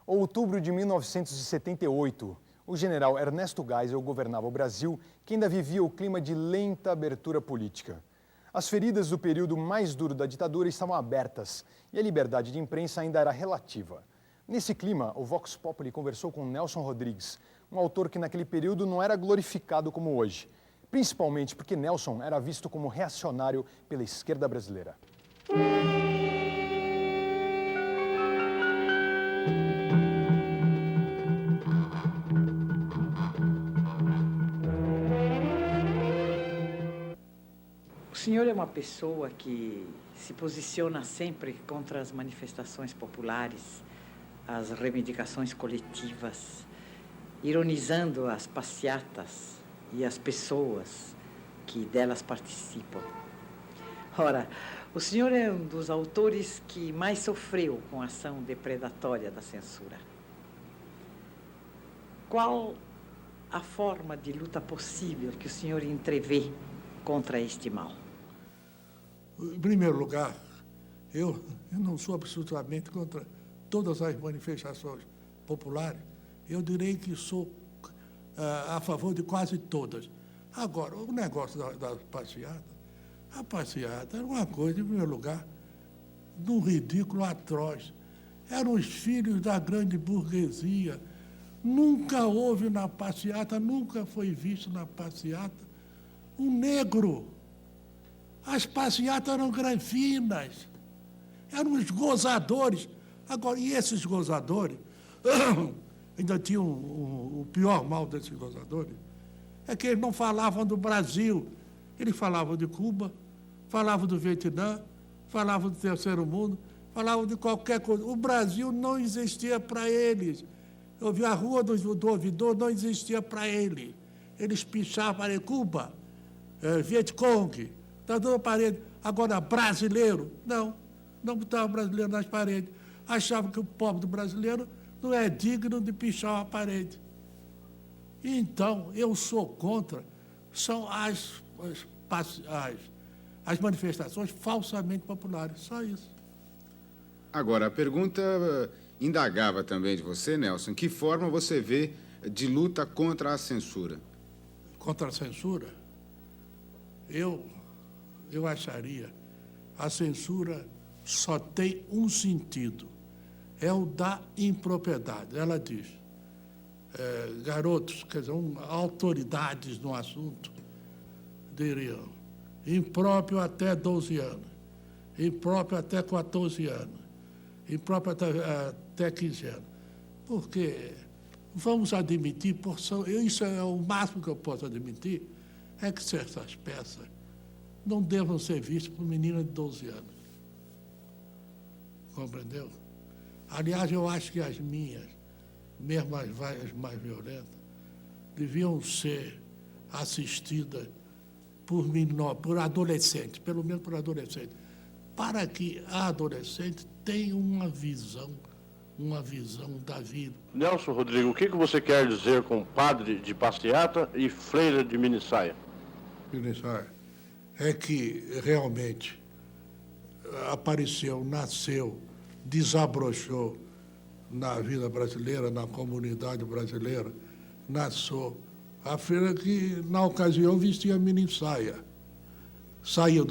Outubro de 1978. O general Ernesto Geisel governava o Brasil, que ainda vivia o clima de lenta abertura política. As feridas do período mais duro da ditadura estavam abertas e a liberdade de imprensa ainda era relativa. Nesse clima, o Vox Populi conversou com Nelson Rodrigues, um autor que naquele período não era glorificado como hoje, principalmente porque Nelson era visto como reacionário pela esquerda brasileira. O senhor é uma pessoa que se posiciona sempre contra as manifestações populares, as reivindicações coletivas, ironizando as passeatas e as pessoas que delas participam. Ora, o senhor é um dos autores que mais sofreu com a ação depredatória da censura. Qual a forma de luta possível que o senhor entrevê contra este mal? Em primeiro lugar, eu não sou absolutamente contra todas as manifestações populares. Eu direi que sou a favor de quase todas. Agora, o negócio da passeata, a passeata era uma coisa, em primeiro lugar, de um ridículo atroz. Eram os filhos da grande burguesia. Nunca houve na passeata, nunca foi visto na passeata um negro. As passeatas eram granfinas, eram os gozadores. Agora, e esses gozadores, ainda tinham o pior mal desses gozadores, é que eles não falavam do Brasil, eles falavam de Cuba, falavam do Vietnã, falavam do Terceiro Mundo, falavam de qualquer coisa. O Brasil não existia para eles. Eu vi a rua do ouvidor, não existia para ele. Eles pichavam para Cuba, Vietcong, está dando parede. Agora, brasileiro, não botava brasileiro nas paredes. Achavam que o pobre do brasileiro não é digno de pichar uma parede. Então, eu sou contra, são as manifestações falsamente populares, só isso. Agora, a pergunta indagava também de você, Nelson, que forma você vê de luta contra a censura? Contra a censura? Eu acharia, a censura só tem um sentido, é o da impropriedade. Ela diz, garotos, quer dizer, autoridades no assunto, diriam, impróprio até 12 anos, impróprio até 14 anos, impróprio até 15 anos. Porque vamos admitir, isso é o máximo que eu posso admitir, é que certas peças não devam ser vistas por menina de 12 anos. Compreendeu? Aliás, eu acho que as minhas, mesmo as mais violentas, deviam ser assistidas por adolescentes, pelo menos por adolescentes, para que a adolescente tenha uma visão da vida. Nelson Rodrigues, o que você quer dizer com padre de passeata e freira de minissaia? Minissaia é que realmente apareceu, nasceu, desabrochou na vida brasileira, na comunidade brasileira, nasceu a freira que, na ocasião, vestia minissaia. Saía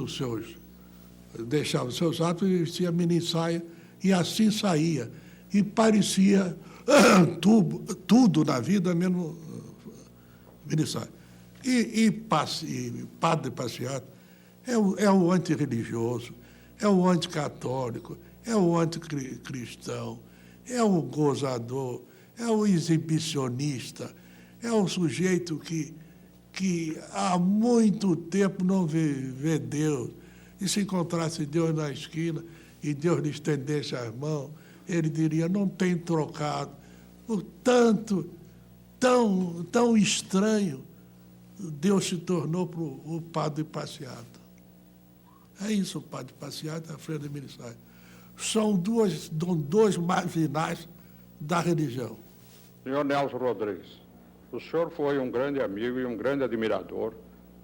deixava os seus atos e vestia minissaia, e assim saía. E parecia tudo na vida, menos minissaia. E padre passeata é o antirreligioso, é o anticatólico, é o anticristão, é o gozador, é o exibicionista, é o sujeito que há muito tempo não vê Deus. E se encontrasse Deus na esquina e Deus lhe estendesse as mãos, ele diria, não tem trocado. Portanto, tão estranho, Deus se tornou para o padre passeata. É isso, o padre passeata e a freira de minissaia. São dois marginais da religião. Senhor Nelson Rodrigues, o senhor foi um grande amigo e um grande admirador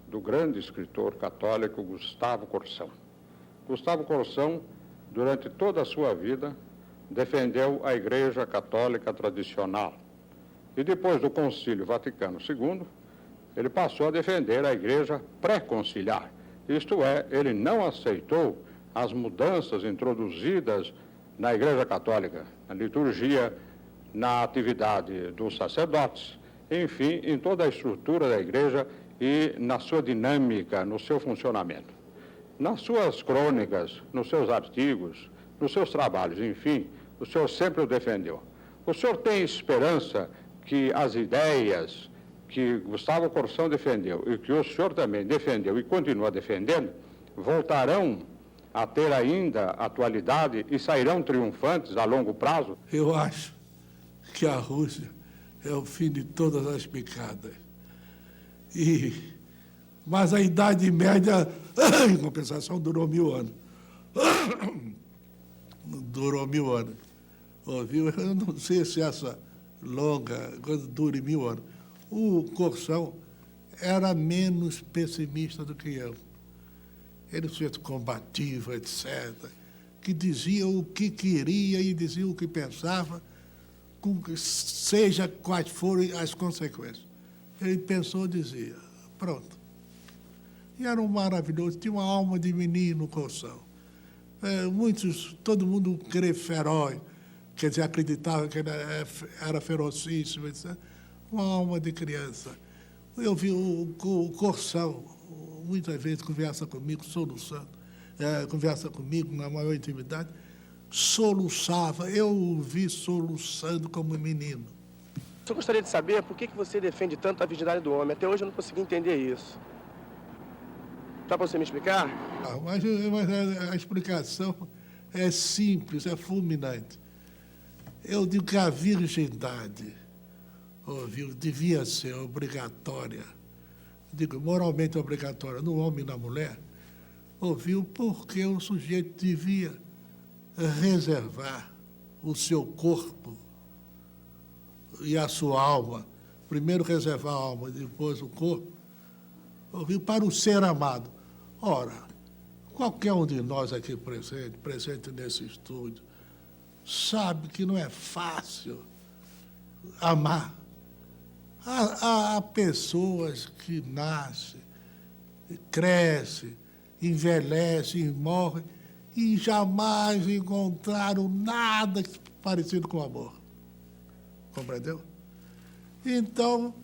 do grande escritor católico Gustavo Corsão. Gustavo Corsão, durante toda a sua vida, defendeu a Igreja Católica tradicional. E depois do Concílio Vaticano II, ele passou a defender a Igreja pré-conciliar. Isto é, ele não aceitou as mudanças introduzidas na Igreja Católica, na liturgia, na atividade dos sacerdotes, enfim, em toda a estrutura da Igreja e na sua dinâmica, no seu funcionamento. Nas suas crônicas, nos seus artigos, nos seus trabalhos, enfim, o senhor sempre o defendeu. O senhor tem esperança que as ideias que Gustavo Corsão defendeu e que o senhor também defendeu e continua defendendo, voltarão a ter ainda atualidade e sairão triunfantes a longo prazo? Eu acho que a Rússia é o fim de todas as picadas. Mas a Idade Média, em compensação, durou 1000 anos. Durou 1000 anos. Ouviu? Eu não sei se essa longa coisa dure 1000 anos. O Corsão era menos pessimista do que eu. Ele foi combativo, etc., que dizia o que queria e dizia o que pensava, seja quais forem as consequências. Ele pensou e dizia, pronto. E era um maravilhoso, tinha uma alma de menino, Corsão. Todo mundo crê feroz, quer dizer, acreditava que ele era ferocíssimo, etc. Uma alma de criança. Eu vi o Corsão, muitas vezes conversa comigo, soluçando, conversa comigo na maior intimidade, soluçava, eu o vi soluçando como menino. Eu gostaria de saber por que você defende tanto a virgindade do homem. Até hoje eu não consegui entender isso. Dá para você me explicar? Mas a explicação é simples, é fulminante. Eu digo que a virgindade, devia ser obrigatória, digo, moralmente obrigatória, no homem e na mulher, porque o sujeito devia reservar o seu corpo e a sua alma, primeiro reservar a alma, depois o corpo, para o ser amado. Ora, qualquer um de nós aqui presente nesse estúdio, sabe que não é fácil amar. Há pessoas que nascem, crescem, envelhecem e morrem e jamais encontraram nada parecido com amor. Compreendeu? Então,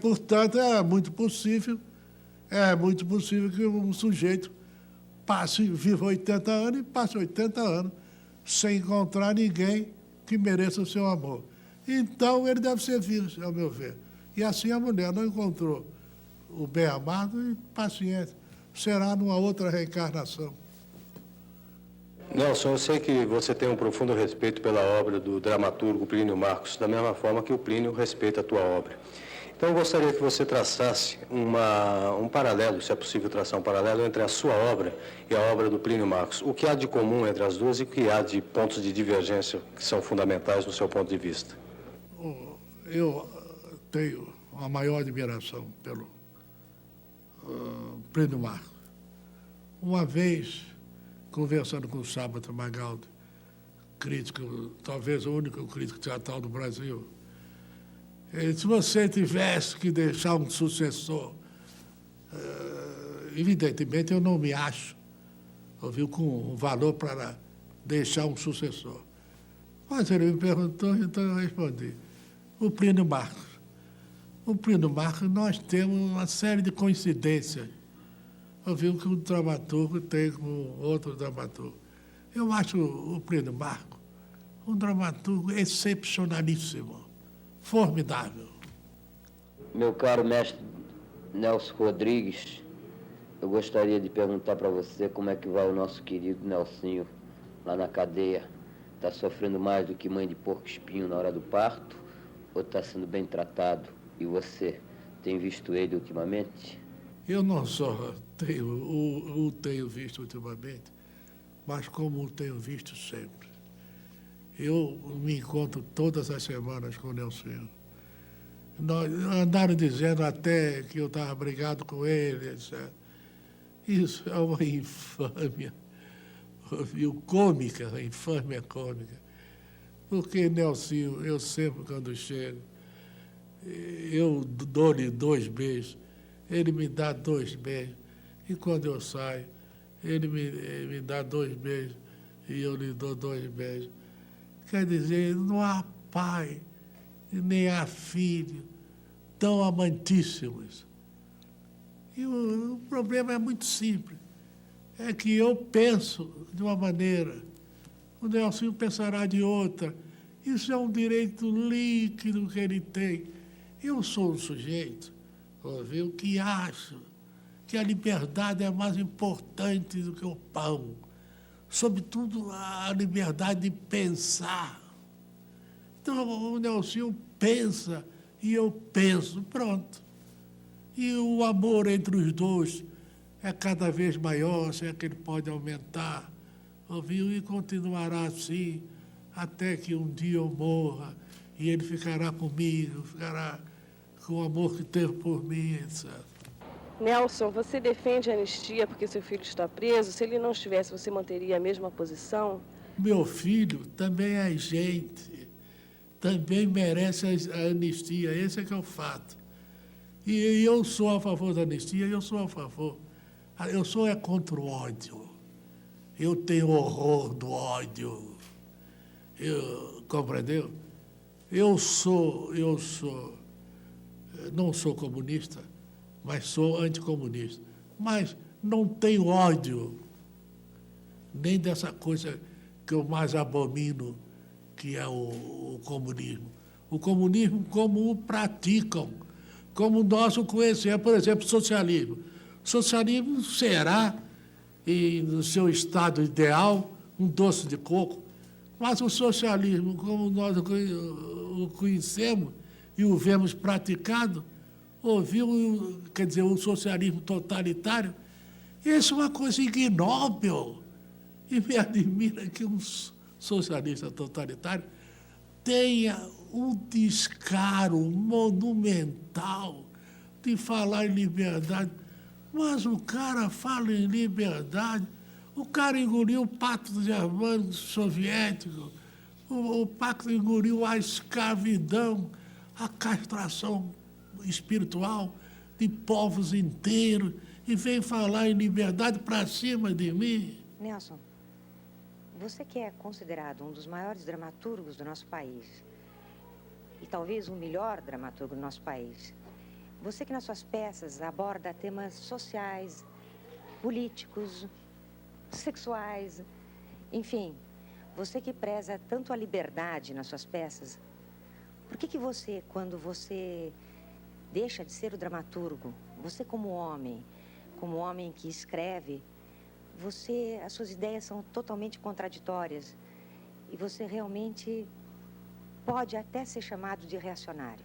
portanto, é muito possível que um sujeito viva 80 anos e passe 80 anos sem encontrar ninguém que mereça o seu amor. Então, ele deve ser virgem, ao meu ver. E assim a mulher não encontrou o bem amado e paciência. Será numa outra reencarnação. Nelson, eu sei que você tem um profundo respeito pela obra do dramaturgo Plínio Marcos, da mesma forma que o Plínio respeita a tua obra. Então, eu gostaria que você traçasse um paralelo, se é possível traçar um paralelo entre a sua obra e a obra do Plínio Marcos. O que há de comum entre as duas e o que há de pontos de divergência que são fundamentais no seu ponto de vista? Eu tenho a maior admiração pelo Plínio Marcos. Uma vez, conversando com o Sábato Magaldi, crítico, talvez o único crítico teatral do Brasil, ele disse, se você tivesse que deixar um sucessor, evidentemente eu não me acho, com um valor para deixar um sucessor. Mas ele me perguntou, então eu respondi. O Plínio Marcos. O Plínio Marcos, nós temos uma série de coincidências. Que um dramaturgo tem com outro dramaturgo. Eu acho o Plínio Marcos um dramaturgo excepcionalíssimo, formidável. Meu caro mestre Nelson Rodrigues, eu gostaria de perguntar para você como é que vai o nosso querido Nelsinho lá na cadeia. Está sofrendo mais do que mãe de porco espinho na hora do parto? Ou está sendo bem tratado? E você tem visto ele ultimamente? Eu não só o tenho visto ultimamente, mas como o tenho visto sempre. Eu me encontro todas as semanas com o Nelsinho. Andaram dizendo até que eu estava brigado com ele, etc. Isso é uma infâmia. ouviu, cômica, a infâmia cômica. Porque, Nelsinho, eu sempre, quando chego, eu dou-lhe 2 beijos, ele me dá 2 beijos, e quando eu saio, ele me dá 2 beijos e eu lhe dou 2 beijos. Quer dizer, não há pai nem há filho tão amantíssimos. E o problema é muito simples. É que eu penso de uma maneira, o Nelsinho pensará de outra. Isso é um direito líquido que ele tem. Eu sou um sujeito, ouviu, que acho que a liberdade é mais importante do que o pão. Sobretudo a liberdade de pensar. Então, o Nelsinho pensa e eu penso, pronto. E o amor entre os dois é cada vez maior, se é que ele pode aumentar, ouviu? E continuará assim, até que um dia eu morra e ele ficará comigo, ficará com o amor que teve por mim, etc. Nelson, você defende a anistia porque seu filho está preso? Se ele não estivesse, você manteria a mesma posição? Meu filho também é gente, também merece a anistia, esse é que é o fato. E eu sou a favor da anistia, eu sou a favor. Eu sou contra o ódio. Eu tenho horror do ódio. Compreendeu? Não sou comunista, mas sou anticomunista. Mas não tenho ódio, nem dessa coisa que eu mais abomino, que é o comunismo. O comunismo como o praticam, como nós o conhecemos, por exemplo, o socialismo. O socialismo será, no seu estado ideal, um doce de coco, mas o socialismo, como nós o conhecemos e o vemos praticado, quer dizer, o socialismo totalitário, isso é uma coisa ignóbil. E me admira que um socialista totalitário tenha um descaro monumental de falar em liberdade. Mas o cara fala em liberdade, o cara engoliu o Pacto Germânico Soviético, o Pacto engoliu a escravidão, a castração espiritual de povos inteiros e vem falar em liberdade para cima de mim. Nelson, você que é considerado um dos maiores dramaturgos do nosso país e talvez o melhor dramaturgo do nosso país, você que nas suas peças aborda temas sociais, políticos, sexuais, enfim, você que preza tanto a liberdade nas suas peças, por que você, quando você deixa de ser o dramaturgo, você como homem que escreve, as suas ideias são totalmente contraditórias e você realmente pode até ser chamado de reacionário?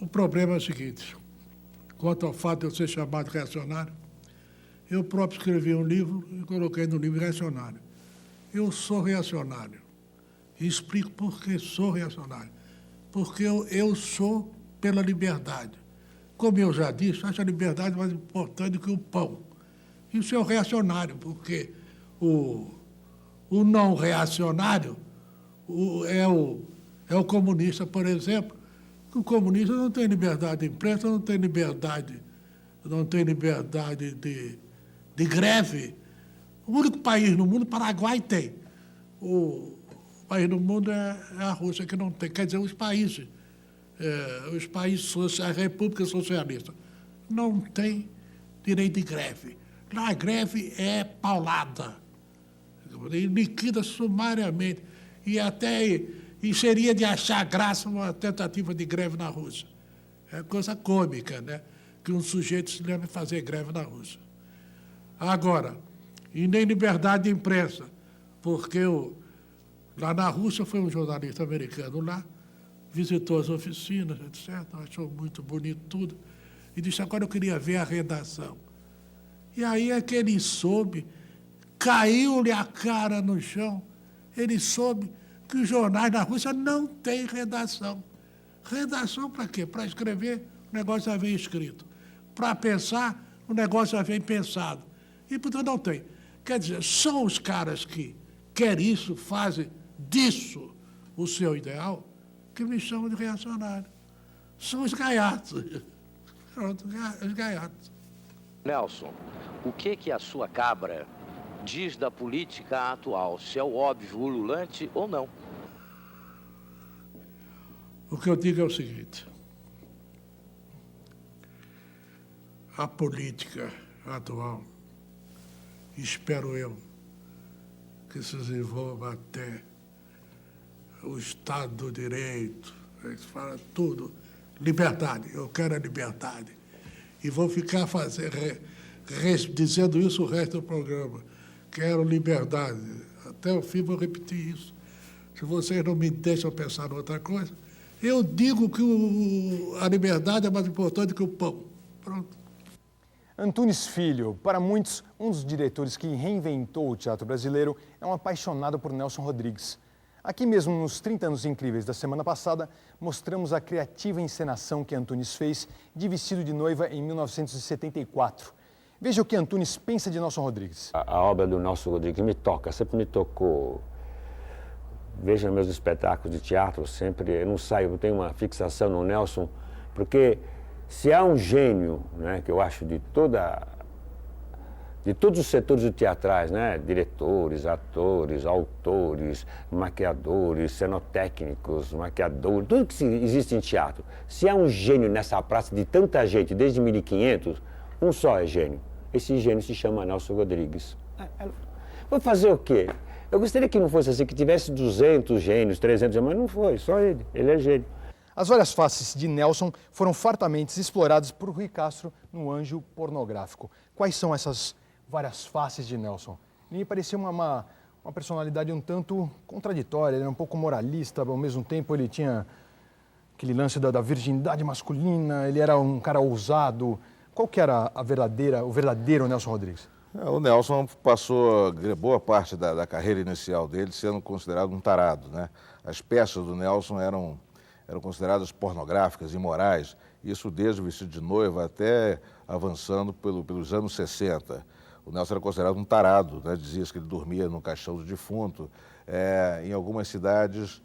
O problema é o seguinte, quanto ao fato de eu ser chamado de reacionário, eu próprio escrevi um livro e coloquei no livro reacionário. Eu sou reacionário. E explico por que sou reacionário. Porque eu sou pela liberdade. Como eu já disse, acho a liberdade mais importante do que o pão. Isso é o reacionário, porque o não reacionário é o comunista, por exemplo. O comunista não tem liberdade de imprensa, não tem liberdade de greve. O único país no mundo, o Paraguai tem. O país no mundo é a Rússia, que não tem. Quer dizer, os países sociais, as repúblicas socialistas, não têm direito de greve. Lá a greve é paulada. E liquida sumariamente. E seria de achar graça uma tentativa de greve na Rússia. É coisa cômica, né? Que um sujeito se lembra de fazer greve na Rússia. Agora, e nem liberdade de imprensa, porque lá na Rússia foi um jornalista americano lá, visitou as oficinas, etc., achou muito bonito tudo, e disse, agora eu queria ver a redação. E aí é que ele soube, caiu-lhe a cara no chão, ele soube que os jornais da Rússia não têm redação. Redação para quê? Para escrever, o negócio já vem escrito. Para pensar, O negócio já vem pensado. E, portanto, não tem. Quer dizer, são os caras que querem isso, fazem disso o seu ideal, que me chamam de reacionário. São os gaiatos. Pronto, os gaiatos. Nelson, o que a sua cabra diz da política atual? Se é o óbvio ululante ou não? O que eu digo é o seguinte. A política atual, espero eu, que se desenvolva até o Estado do Direito, eles falam tudo, liberdade, eu quero a liberdade. E vou ficar dizendo isso o resto do programa. Quero liberdade. Até o fim vou repetir isso. Se vocês não me deixam pensar em outra coisa, eu digo que a liberdade é mais importante que o pão. Pronto. Antunes Filho, para muitos, um dos diretores que reinventou o teatro brasileiro, é um apaixonado por Nelson Rodrigues. Aqui mesmo, nos 30 anos incríveis da semana passada, mostramos a criativa encenação que Antunes fez de Vestido de Noiva em 1974. Veja o que Antunes pensa de Nelson Rodrigues. A obra do Nelson Rodrigues me toca, sempre me tocou. Veja meus espetáculos de teatro, sempre, eu não saio, eu tenho uma fixação no Nelson, porque se há um gênio, né, que eu acho de todos os setores teatrais, né, diretores, atores, autores, maquiadores, cenotécnicos, maquiadores, tudo que existe em teatro. Se há um gênio nessa praça de tanta gente, desde 1500, um só é gênio. Esse gênio se chama Nelson Rodrigues. Vou fazer o quê? Eu gostaria que não fosse assim, que tivesse 200 gênios, 300 gênios, mas não foi, só ele é gênio. As várias faces de Nelson foram fartamente exploradas por Rui Castro no Anjo Pornográfico. Quais são essas várias faces de Nelson? Ele me parecia uma personalidade um tanto contraditória, ele era um pouco moralista, ao mesmo tempo ele tinha aquele lance da virgindade masculina, ele era um cara ousado. Qual que era o verdadeiro Nelson Rodrigues? O Nelson passou boa parte da carreira inicial dele sendo considerado um tarado, né? As peças do Nelson eram consideradas pornográficas, imorais, isso desde o Vestido de Noiva até avançando pelos anos 60. O Nelson era considerado um tarado, né? Dizia-se que ele dormia no caixão do defunto. Em algumas cidades,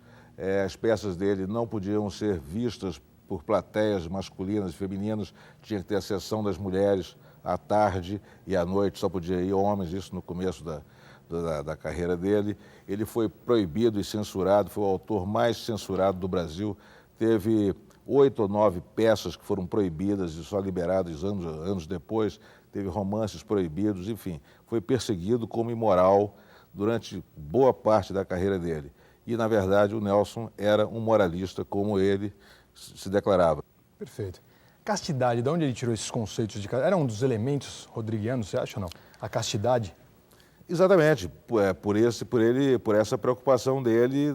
as peças dele não podiam ser vistas por plateias masculinas e femininas, tinha que ter a sessão das mulheres à tarde e à noite, só podia ir homens, isso no começo da carreira dele. Ele foi proibido e censurado, foi o autor mais censurado do Brasil. Teve 8 ou 9 peças que foram proibidas e só liberadas anos depois. Teve romances proibidos, enfim. Foi perseguido como imoral durante boa parte da carreira dele. E, na verdade, o Nelson era um moralista, como ele se declarava. Perfeito. Castidade, de onde ele tirou esses conceitos de castidade? Era um dos elementos rodriguianos, você acha ou não? A castidade? Exatamente, por essa preocupação dele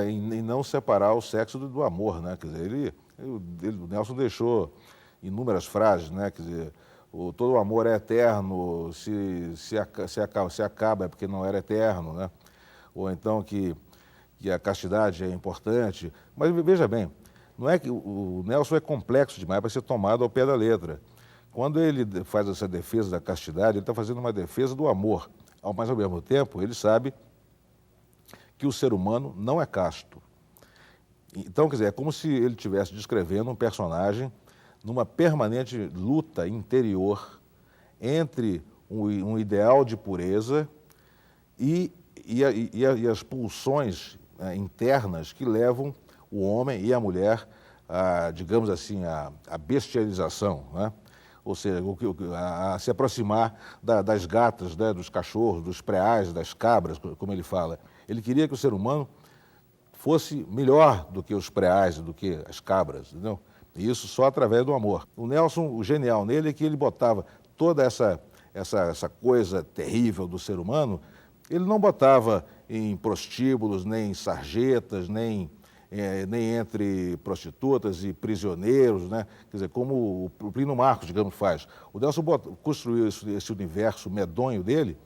em não separar o sexo do amor, né? Quer dizer, o Nelson deixou inúmeras frases, né? Quer dizer, todo o amor é eterno, se acaba é porque não era eterno, né? Ou então que a castidade é importante. Mas veja bem, não é que o Nelson é complexo demais para ser tomado ao pé da letra. Quando ele faz essa defesa da castidade, ele está fazendo uma defesa do amor. Mas, ao mesmo tempo, ele sabe que o ser humano não é casto. Então, quer dizer, é como se ele estivesse descrevendo um personagem numa permanente luta interior entre um ideal de pureza e as pulsões internas que levam o homem e a mulher a, digamos assim, a bestialização, né? Ou seja, a se aproximar das gatas, né, dos cachorros, dos preais, das cabras, como ele fala. Ele queria que o ser humano fosse melhor do que os preais, do que as cabras, entendeu? E isso só através do amor. O Nelson, o genial nele é que ele botava toda essa coisa terrível do ser humano, ele não botava em prostíbulos, nem em sarjetas, nem entre prostitutas e prisioneiros, né? Quer dizer, como o Plínio Marcos, digamos, faz. O Nelson construiu esse universo medonho dele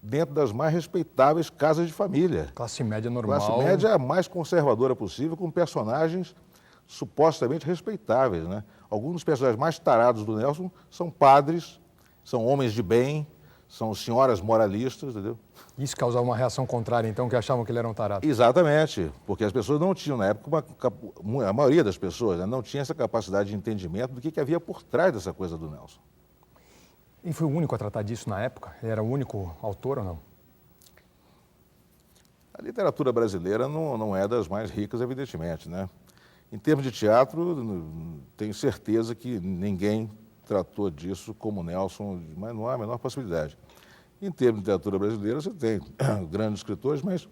dentro das mais respeitáveis casas de família. Classe média normal. Classe média a mais conservadora possível, com personagens supostamente respeitáveis, né? Alguns dos personagens mais tarados do Nelson são padres são homens de bem, são senhoras moralistas, entendeu? Isso causava uma reação contrária, então, que achavam que ele era um tarado. Exatamente, porque as pessoas não tinham, na época, a maioria das pessoas, né, não tinha essa capacidade de entendimento do que havia por trás dessa coisa do Nelson. Ele foi o único a tratar disso na época? Ele era o único autor ou não? A literatura brasileira não é das mais ricas, evidentemente, né? Em termos de teatro, tenho certeza que ninguém tratou disso como Nelson, mas não há a menor possibilidade. Em termos de literatura brasileira, você tem grandes escritores, mas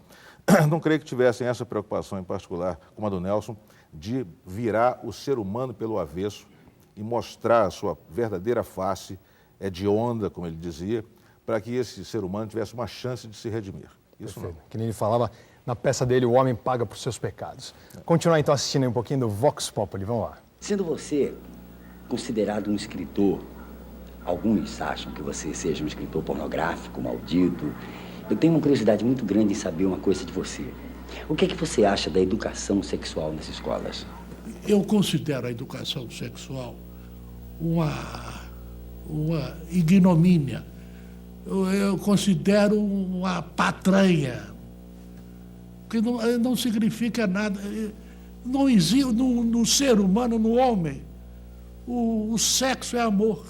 não creio que tivessem essa preocupação em particular, como a do Nelson, de virar o ser humano pelo avesso e mostrar a sua verdadeira face, hedionda, como ele dizia, para que esse ser humano tivesse uma chance de se redimir. Isso não. Que nem ele falava na peça dele, O Homem Paga por Seus Pecados. Continuar então assistindo aí um pouquinho do Vox Populi, vamos lá. Sendo você considerado um escritor, alguns acham que você seja um escritor pornográfico, maldito. Eu tenho uma curiosidade muito grande em saber uma coisa de você. O que é que você acha da educação sexual nas escolas? Eu considero a educação sexual uma ignomínia. Eu considero uma patranha, que não significa nada. Não existe no ser humano, no homem, o sexo é amor.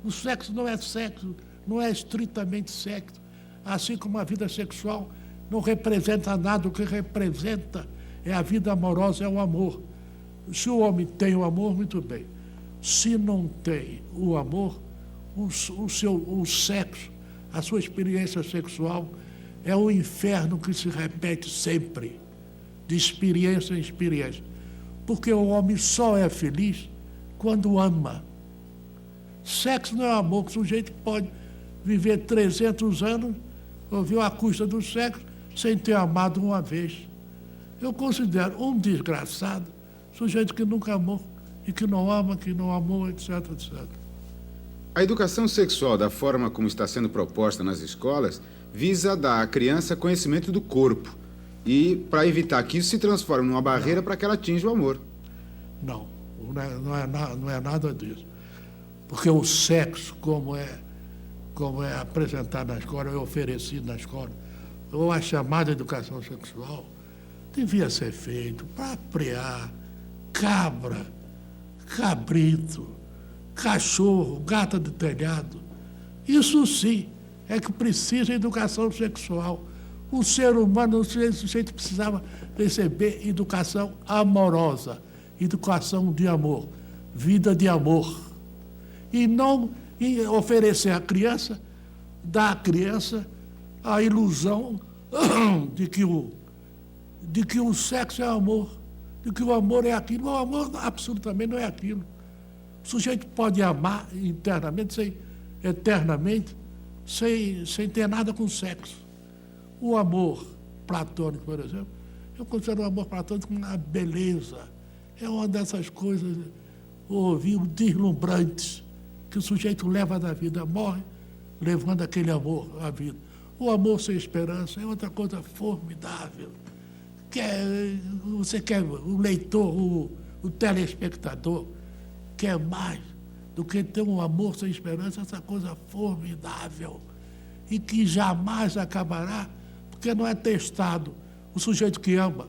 O sexo não é sexo, não é estritamente sexo. Assim como a vida sexual não representa nada, o que representa é a vida amorosa, é o amor. Se o homem tem o amor, muito bem. Se não tem o amor, o sexo, a sua experiência sexual é um inferno que se repete sempre, de experiência em experiência. Porque o homem só é feliz quando ama. Sexo não é amor, que o sujeito pode viver 300 anos, ouvir a custa do sexo, sem ter amado uma vez. Eu considero um desgraçado, sujeito que nunca amou, e que não ama, que não amou, etc, etc. A educação sexual, da forma como está sendo proposta nas escolas, visa dar à criança conhecimento do corpo e para evitar que isso se transforme numa barreira para que ela atinja o amor. Não é nada disso. Porque o sexo, como é apresentado na escola, é oferecido na escola, ou a chamada educação sexual, devia ser feito para aprear cabra, cabrito, cachorro, gata de telhado. Isso sim é que precisa de educação sexual. O ser humano, o sujeito precisava receber educação amorosa, educação de amor, vida de amor. E não oferecer à criança, dar à criança a ilusão de que o sexo é amor, de que o amor é aquilo. O amor absolutamente não é aquilo. O sujeito pode amar eternamente, sem ter nada com sexo. O amor platônico, por exemplo, eu considero o amor platônico uma beleza. É uma dessas coisas, deslumbrantes, que o sujeito leva da vida, morre levando aquele amor à vida. O amor sem esperança é outra coisa formidável. Você quer, o leitor, o telespectador, quer mais do que ter um amor sem esperança, essa coisa formidável, e que jamais acabará, porque não é testado. O sujeito que ama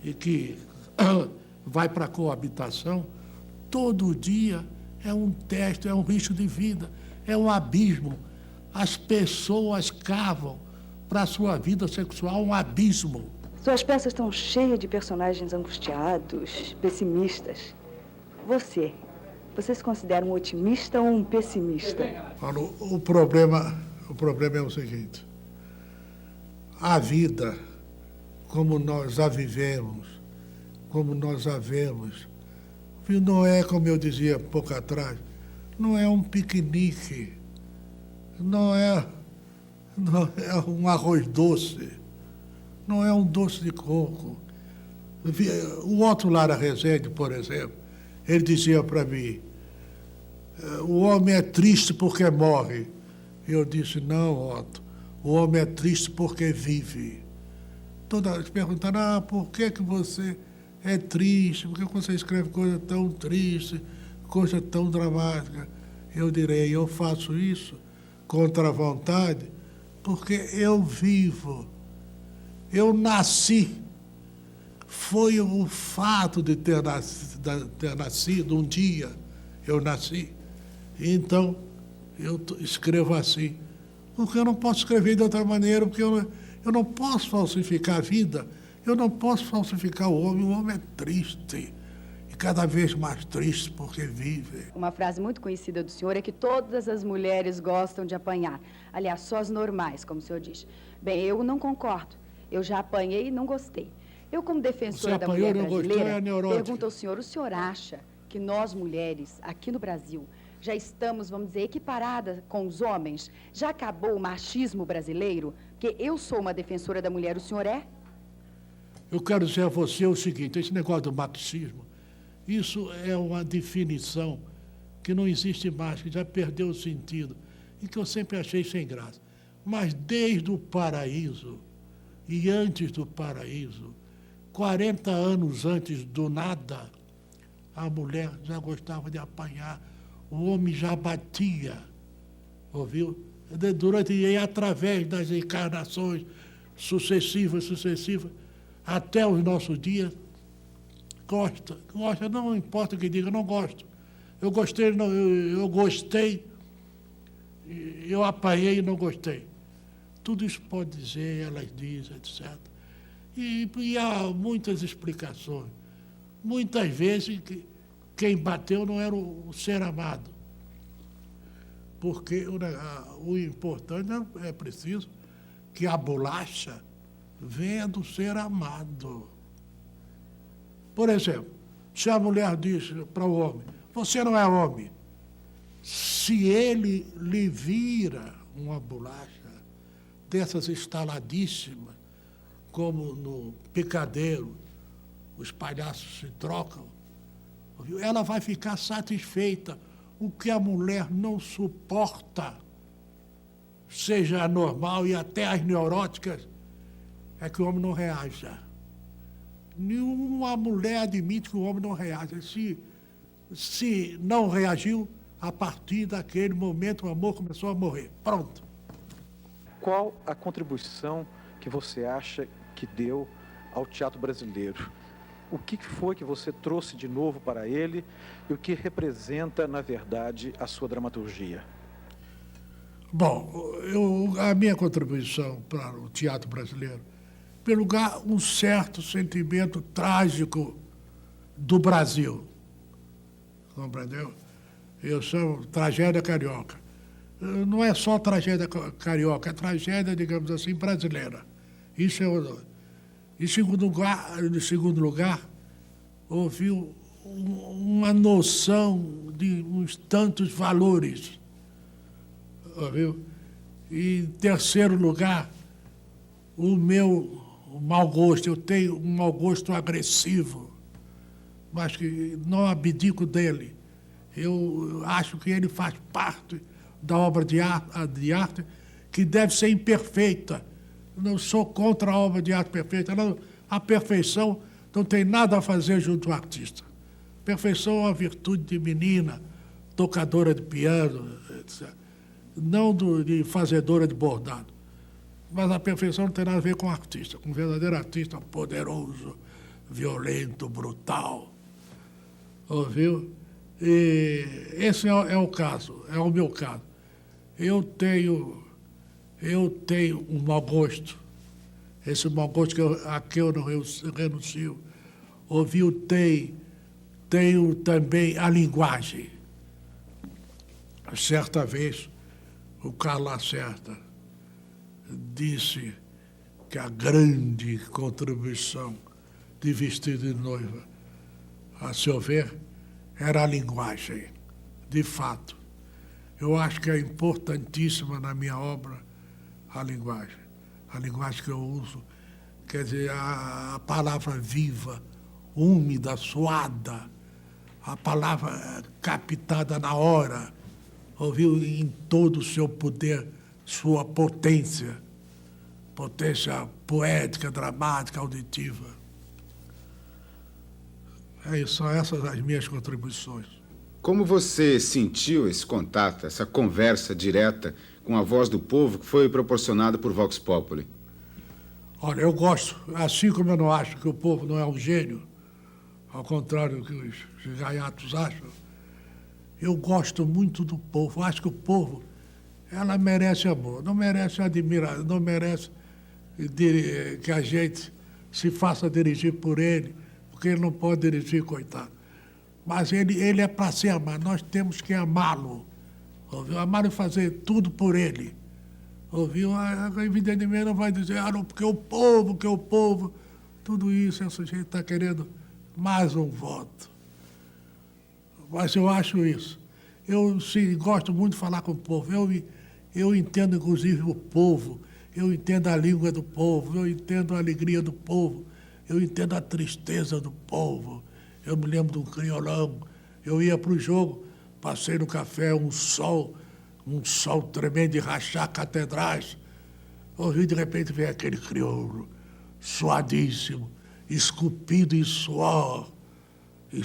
e que vai para a coabitação, todo dia é um teste, é um risco de vida, é um abismo. As pessoas cavam para a sua vida sexual um abismo. Suas peças estão cheias de personagens angustiados, pessimistas. Você se considera um otimista ou um pessimista? Paulo, o problema é o seguinte. A vida, como nós a vivemos, como nós a vemos, não é, como eu dizia pouco atrás, não é um piquenique, não é um arroz doce, não é um doce de coco. O Otto Lara Rezende, por exemplo, ele dizia para mim, o homem é triste porque morre. Eu disse, não, Otto, o homem é triste porque vive. Toda vez perguntando, por que você é triste? Por que você escreve coisa tão triste, coisa tão dramática? eu direi, eu faço isso contra a vontade, porque eu vivo, eu nasci. Foi o fato de ter nascido um dia, eu nasci. Então, eu escrevo assim, porque eu não posso escrever de outra maneira, porque eu não posso falsificar a vida, eu não posso falsificar o homem é triste, e cada vez mais triste porque vive. Uma frase muito conhecida do senhor é que todas as mulheres gostam de apanhar, aliás, só as normais, como o senhor diz. Bem, eu não concordo, eu já apanhei e não gostei. Eu, como defensora da mulher brasileira, pergunto ao senhor, o senhor acha que nós, mulheres, aqui no Brasil, já estamos, vamos dizer, equiparadas com os homens? Já acabou o machismo brasileiro? Porque eu sou uma defensora da mulher, o senhor é? Eu quero dizer a você o seguinte, esse negócio do machismo, isso é uma definição que não existe mais, que já perdeu o sentido, e que eu sempre achei sem graça. Mas desde o paraíso, e antes do paraíso, 40 anos antes do nada, a mulher já gostava de apanhar, o homem já batia, ouviu? E através das encarnações sucessivas, até os nossos dias, gosta, não importa o que diga, não gosto. Eu gostei, eu apanhei e não gostei. Tudo isso pode dizer, elas dizem, etc. E há muitas explicações. Muitas vezes quem bateu não era o ser amado. Porque o importante é preciso que a bolacha venha do ser amado. Por exemplo, se a mulher diz para o homem, você não é homem, se ele lhe vira uma bolacha dessas estaladíssimas, como no picadeiro, os palhaços se trocam, ela vai ficar satisfeita. O que a mulher não suporta, seja anormal e até as neuróticas, é que o homem não reaja. Nenhuma mulher admite que o homem não reaja. Se não reagiu, a partir daquele momento o amor começou a morrer. Pronto. Qual a contribuição que você acha que deu ao teatro brasileiro? O que foi que você trouxe de novo para ele e o que representa, na verdade, a sua dramaturgia? Bom, a minha contribuição para o teatro brasileiro, em primeiro lugar, um certo sentimento trágico do Brasil. Compreendeu? Eu sou tragédia carioca. Não é só tragédia carioca, é tragédia, digamos assim, brasileira. Isso é em segundo lugar, houve uma noção de uns tantos valores. Viu? E em terceiro lugar, o meu mau gosto. Eu tenho um mau gosto agressivo, mas que não abdico dele. Eu acho que ele faz parte da obra de arte que deve ser imperfeita. Não sou contra a obra de arte perfeita. A perfeição não tem nada a fazer junto ao artista. Perfeição é uma virtude de menina, tocadora de piano, etc. Não de fazedora de bordado. Mas a perfeição não tem nada a ver com o artista, com um verdadeiro artista poderoso, violento, brutal. Ouviu? E esse é o caso, é o meu caso. Eu tenho um mau gosto. Esse mau gosto a que eu não renuncio. Ouviu? Tenho também a linguagem. Certa vez, o Carlos Lacerda disse que a grande contribuição de Vestido de Noiva, a seu ver, era a linguagem. De fato, eu acho que é importantíssima na minha obra a linguagem. A linguagem que eu uso, quer dizer, a palavra viva, úmida, suada, a palavra captada na hora, ouviu, em todo o seu poder, sua potência poética, dramática, auditiva. São essas as minhas contribuições. como você sentiu esse contato, essa conversa direta com a voz do povo que foi proporcionada por Vox Populi? Olha, eu gosto, assim como eu não acho que o povo não é um gênio, ao contrário do que os gaiatos acham, eu gosto muito do povo. Acho que o povo, ela merece amor, não merece admiração, não merece que a gente se faça dirigir por ele, porque ele não pode dirigir, coitado. Mas ele é para ser amado, nós temos que amá-lo, ouviu? Amá-lo e fazer tudo por ele, ouviu? Evidentemente não vai dizer, não, porque o povo, tudo isso, esse sujeito está querendo mais um voto. Mas eu acho isso. Eu sim, gosto muito de falar com o povo, eu entendo inclusive o povo, eu entendo a língua do povo, eu entendo a alegria do povo, eu entendo a tristeza do povo. Eu me lembro de um criolão, eu ia para o jogo, passei no café, um sol tremendo de rachar catedrais. Ouvi, de repente, veio aquele crioulo, suadíssimo, esculpido em suor e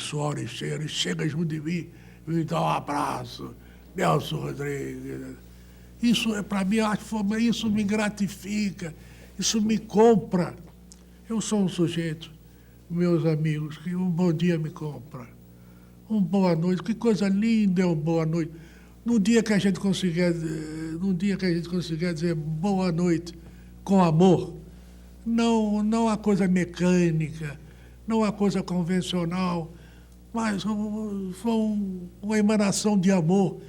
cheiro, e chega junto de mim, me dá um abraço, Nelson Rodrigues. Isso, para mim, isso me gratifica, isso me compra. Eu sou um sujeito, meus amigos, que um bom dia me compra. Um boa noite, que coisa linda é uma boa noite. No dia que a gente conseguir dizer boa noite com amor, não a coisa mecânica, não a coisa convencional, mas uma emanação de amor.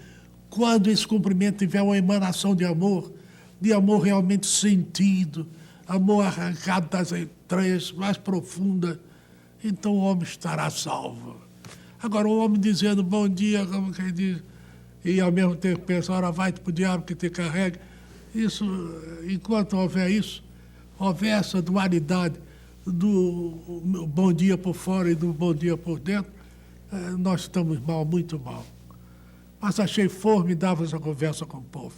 Quando esse cumprimento tiver uma emanação de amor realmente sentido, amor arrancado das entranhas mais profundas, então o homem estará salvo. Agora, o homem dizendo bom dia, como quem diz, e ao mesmo tempo pensa, ora vai-te para o diabo que te carrega, isso, enquanto houver isso, houver essa dualidade do bom dia por fora e do bom dia por dentro, nós estamos mal, muito mal. Mas achei formidável essa conversa com o povo.